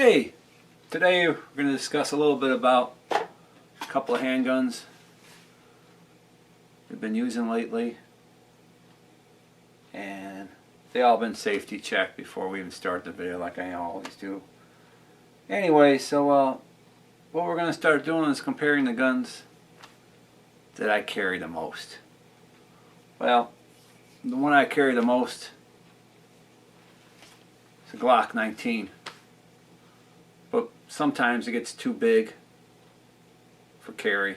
Okay, today we're going to discuss a little bit about a couple of handguns we've been using lately, and they all been safety checked before we even start the video, like I always do. Anyway, so what we're going to start doing is comparing the guns that I carry the most. Well, the one I carry the most is a Glock 19. But sometimes it gets too big for carry,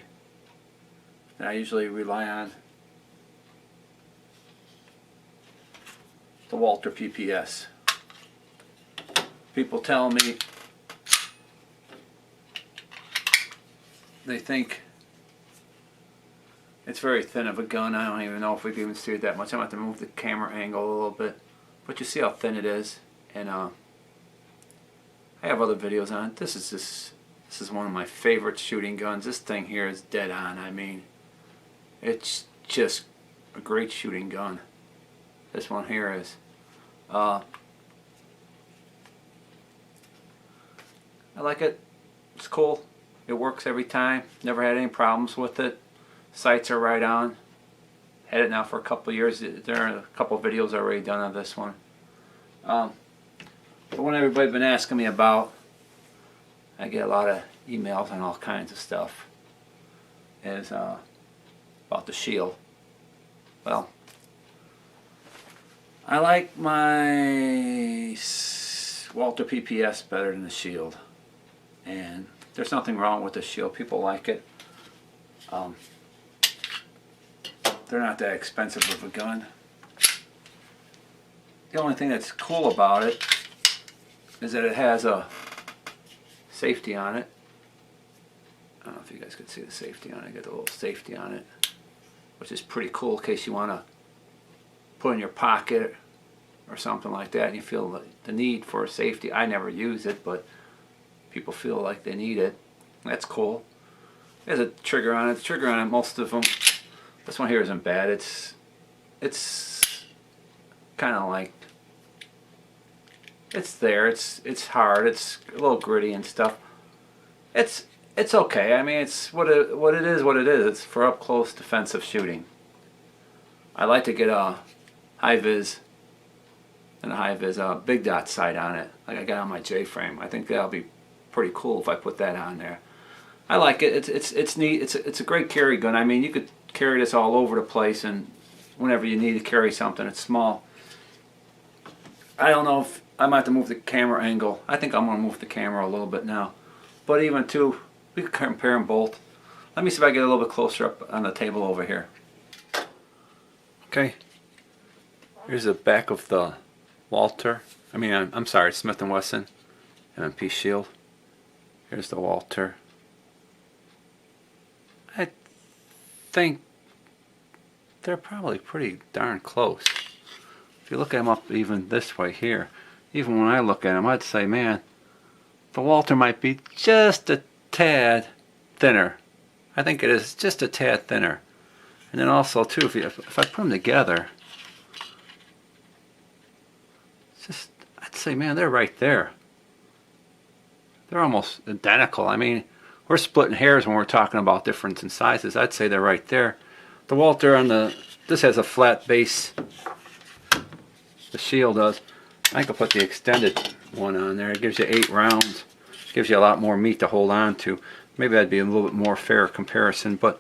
and I usually rely on the Walther PPS. People tell me they think it's very thin of a gun. I don't even know if we can even see it that much. I'm going to have to move the camera angle a little bit, but you see how thin it is. And I have other videos on it. This is one of my favorite shooting guns. This thing here is dead on. I mean, it's just a great shooting gun. This one here is. I like it. It's cool. It works every time. Never had any problems with it. Sights are right on. Had it now for a couple of years. There are a couple of videos already done on this one. The one everybody's been asking me about, I get a lot of emails and all kinds of stuff, is about the Shield. Well, I like my Walther PPS better than the Shield, and there's nothing wrong with the Shield. People like it. They're not that expensive of a gun. The only thing that's cool about it is that it has a safety on it. I don't know if you guys could see the safety on it. Got a little safety on it, which is pretty cool in case you want to put in your pocket or something like that and you feel the need for a safety. I never use it, but people feel like they need it. That's cool. There's a trigger on it. The trigger on it, most of them, this one here isn't bad. It's kind of like, it's there. It's hard. It's a little gritty and stuff. It's okay. I mean, it's what it is. What it is. It's for up close defensive shooting. I like to get a high vis and a high vis big dot sight on it, like I got on my J frame. I think that'll be pretty cool if I put that on there. I like it. It's neat. It's a great carry gun. I mean, you could carry this all over the place, and whenever you need to carry something, it's small. I don't know if I might have to move the camera angle. I think I'm going to move the camera a little bit now. But even too, we can compare them both. Let me see if I get a little bit closer up on the table over here. Okay. Here's the back of the Walther. I'm sorry, Smith Wesson M&P Shield. Here's the Walther. I think they're probably pretty darn close. If you look at them up even this way here, even when I look at them, I'd say, man, the Walther might be just a tad thinner. I think it is just a tad thinner. And then also too, if I put them together, I'd say, man, they're right there. They're almost identical. I mean, we're splitting hairs when we're talking about difference in sizes. I'd say they're right there. The Walther this has a flat base. The Shield does. I could put the extended one on there. It gives you 8 rounds. Gives you a lot more meat to hold on to. Maybe that'd be a little bit more fair comparison. But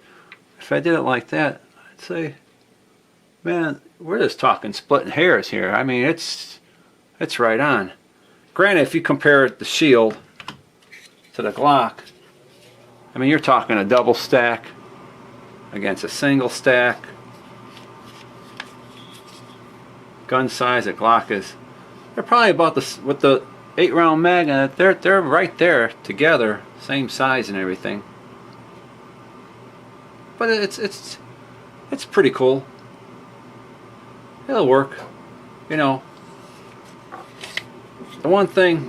if I did it like that, I'd say, man, we're just talking splitting hairs here. I mean, it's right on. Granted, if you compare the Shield to the Glock, I mean, you're talking a double stack against a single stack. Gun size at Glock they're probably about with the 8-round mag in it, they're right there together, same size and everything. But it's pretty cool. It'll work. You know, the one thing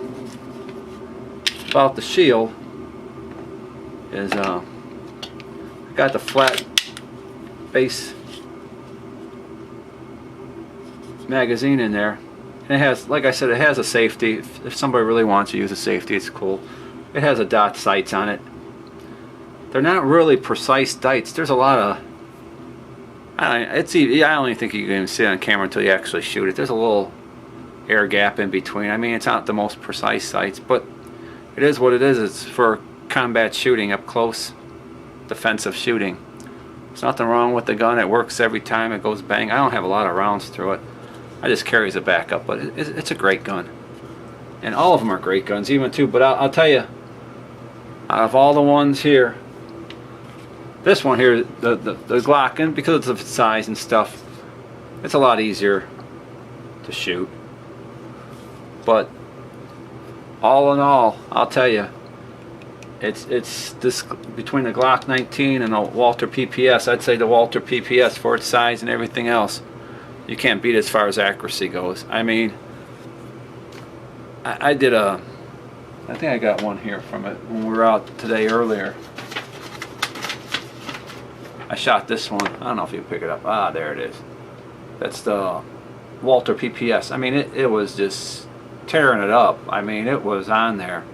about the Shield is got the flat base magazine in there. And it has, like I said, it has a safety. If somebody really wants to use a safety, it's cool. It has a dot sights on it. They're not really precise sights. There's a lot of, I don't even think you can even see it on camera until you actually shoot it. There's a little air gap in between. I mean, it's not the most precise sights, but it is what it is. It's for combat shooting, up close, defensive shooting. There's nothing wrong with the gun. It works every time. It goes bang. I don't have a lot of rounds through it. I just carry as a backup, but it's a great gun. And all of them are great guns, even too. But I'll tell you, out of all the ones here, this one here, the Glock, and because of its size and stuff, it's a lot easier to shoot. But all in all, I'll tell you, it's this between the Glock 19 and the Walther PPS. I'd say the Walther PPS, for its size and everything else, you can't beat it as far as accuracy goes. I mean, I think I got one here from it when we were out today earlier. I shot this one. I don't know if you can pick it up. Ah, there it is. That's the Walther PPS. I mean, it was just tearing it up. I mean, it was on there.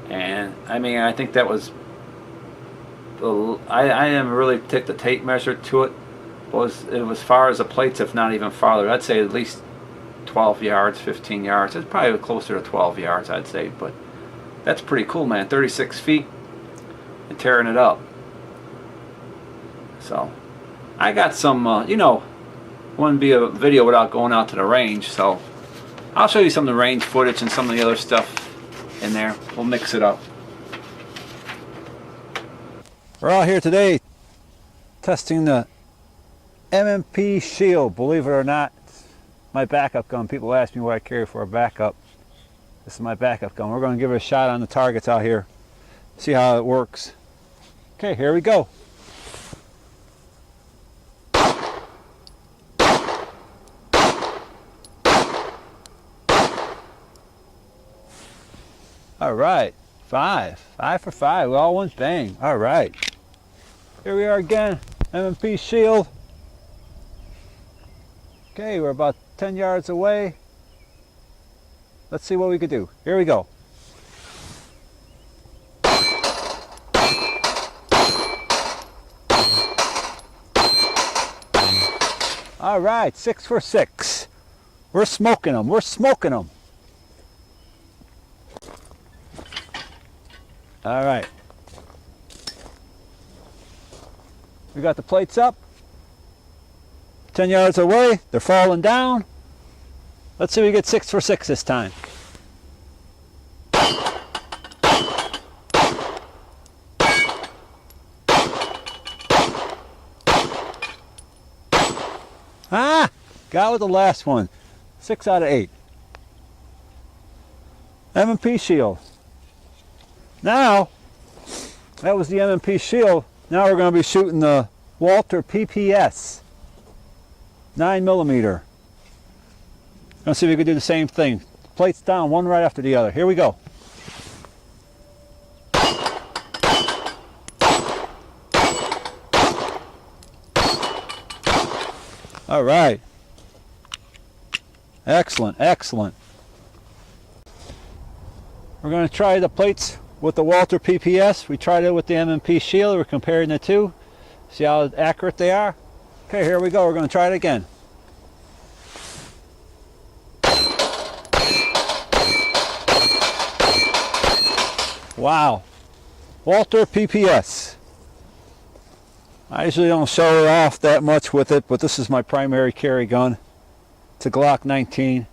And I mean, I think that was, I didn't really take the tape measure to it. It was as far as the plates, if not even farther. I'd say at least 12 yards, 15 yards. It's probably closer to 12 yards, I'd say. But that's pretty cool, man. 36 feet and tearing it up. So I got some, you know, wouldn't be a video without going out to the range. So I'll show you some of the range footage and some of the other stuff in there. We'll mix it up. We're out here today testing the M&P Shield. Believe it or not, it's my backup gun. People ask me what I carry for a backup. This is my backup gun. We're going to give it a shot on the targets out here. See how it works. Okay, here we go. All right, five for five. All one's bang. All right, here we are again. M&P Shield. Okay, we're about 10 yards away. Let's see what we could do. Here we go. All right, 6 for 6. We're smoking them. We're smoking them. All right. We got the plates up. 10 yards away. They're falling down. Let's see if we get 6 for 6 this time. Ah! Got with the last one. 6 out of 8. M&P Shield. Now, that was the M&P Shield. Now we're going to be shooting the Walther PPS 9mm. Let's see if we can do the same thing. Plates down, one right after the other. Here we go. All right. Excellent, excellent. We're going to try the plates with the Walther PPS. We tried it with the M&P Shield. We're comparing the two. See how accurate they are? Okay, here we go. We're going to try it again. Wow. Walther PPS. I usually don't show it off that much with it, but this is my primary carry gun. It's a Glock 19.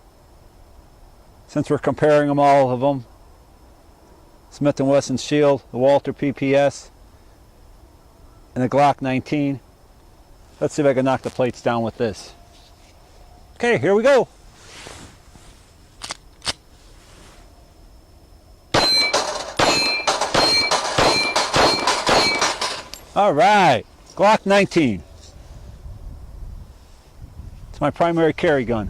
Since we're comparing them, all of them, Smith Wesson Shield, the Walther PPS, and the Glock 19. Let's see if I can knock the plates down with this. Okay, here we go. All right, Glock 19. It's my primary carry gun.